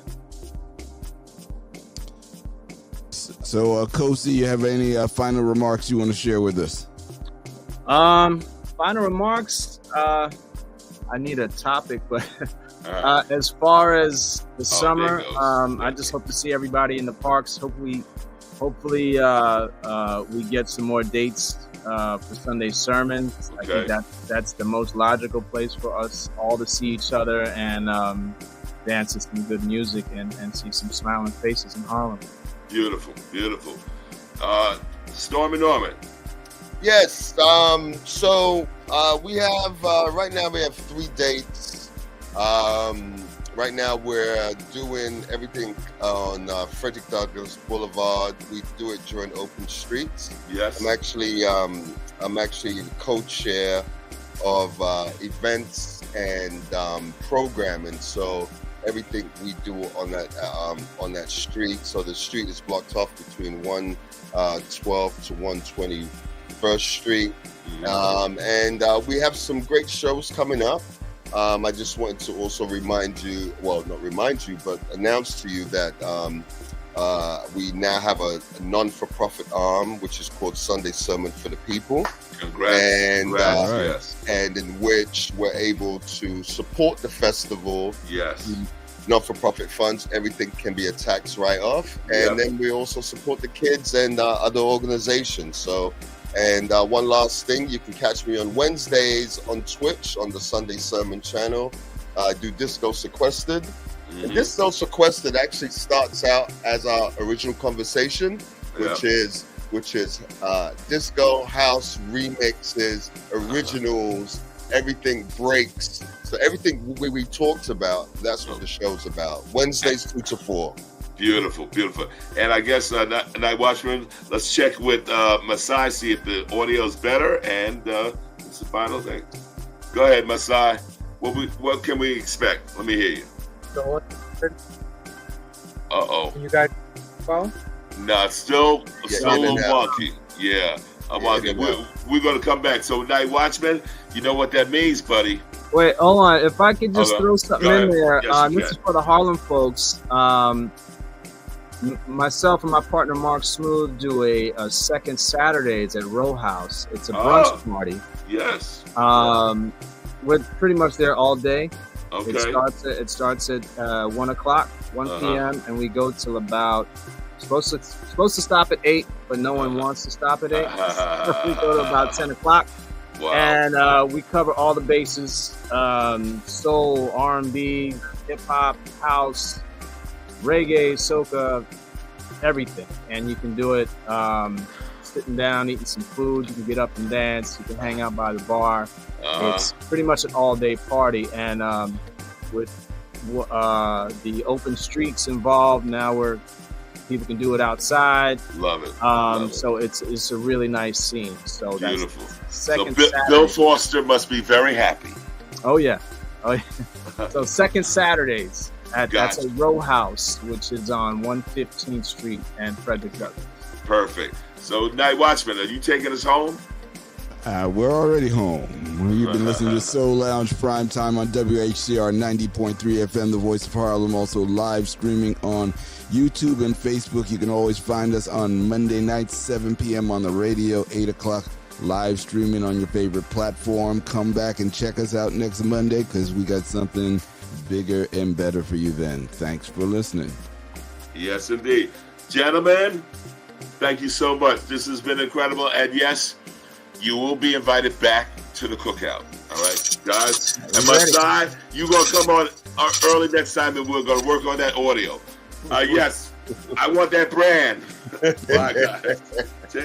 So, Kosi, you have any final remarks you want to share with us? Final remarks. I need a topic, but as far as the summer, I just hope to see everybody in the parks. Hopefully, we get some more dates for Sundae Sermon. Okay. I think that's the most logical place for us all to see each other and dance to some good music and see some smiling faces in Harlem. Beautiful. Stormin Norman. Yes. So we have right now we have 3 dates. Right now we're doing everything on Frederick Douglass Boulevard. We do it during open streets. Yes. I'm actually the co-chair of events and programming. So everything we do on that street. So the street is blocked off between 112 to 121st Street. And we have some great shows coming up. I just wanted to also remind you, well, not remind you, but announce to you that we now have a non-for-profit arm, which is called Sundae Sermon for the People. Congrats. Yes. And in which we're able to support the festival. Yes. Not-for-profit funds, everything can be a tax write-off. And then we also support the kids and other organizations. So, and one last thing, you can catch me on Wednesdays on Twitch on the Sundae Sermon channel. I do Disco Sequestered. And Disco Sequestered actually starts out as our original conversation, which which is disco, house, remixes, originals, everything breaks. So everything we talked about, that's what the show's about. Wednesdays 2 to 4. Beautiful, beautiful. And I guess Night Watchman, let's check with Masai, see if the audio is better, and it's the final thing. Go ahead, Masai. What can we expect? Let me hear you. Uh-oh. You guys phone? No, it's still a little out. wonky. Yeah, I'm wonky. Yeah, We're going to come back. So, Night Watchman, you know what that means, buddy. Wait, hold on. If I could just Okay. throw something Go in ahead. there, Yes, you this can. is for the Harlem folks. Myself and my partner Mark Smooth do a second Saturdays at Row House. It's a brunch party. Yes. We're pretty much there all day. Okay. It starts at 1 o'clock, 1 p.m. and we go till about supposed to stop at 8, but no one wants to stop at 8. We go to about 10 o'clock. Wow. And we cover all the bases: soul, R&B, hip hop, house, reggae, soca, everything. And you can do it sitting down, eating some food. You can get up and dance. You can hang out by the bar. It's pretty much an all-day party. And with the open streets involved, now people can do it outside. Love it. So it's a really nice scene. So beautiful. That's second So Saturday. Bill Foster must be very happy. Oh yeah. So second Saturdays that's a Row House, which is on 115th Street and Frederick Douglass. Perfect. So, Night Watchman, are you taking us home? We're already home. You've been listening to Soul Lounge Prime Time on WHCR 90.3 FM, the voice of Harlem. Also live streaming on YouTube and Facebook. You can always find us on Monday nights, 7 p.m. on the radio, 8 o'clock live streaming on your favorite platform. Come back and check us out next Monday because we got something bigger and better for you then. Thanks for listening. Yes, indeed. Gentlemen, thank you so much. This has been incredible. And yes, you will be invited back to the cookout. All right, guys? And Masai, you're going to come on early next time and we're going to work on that audio. Yes, I want that brand. Bye, guys.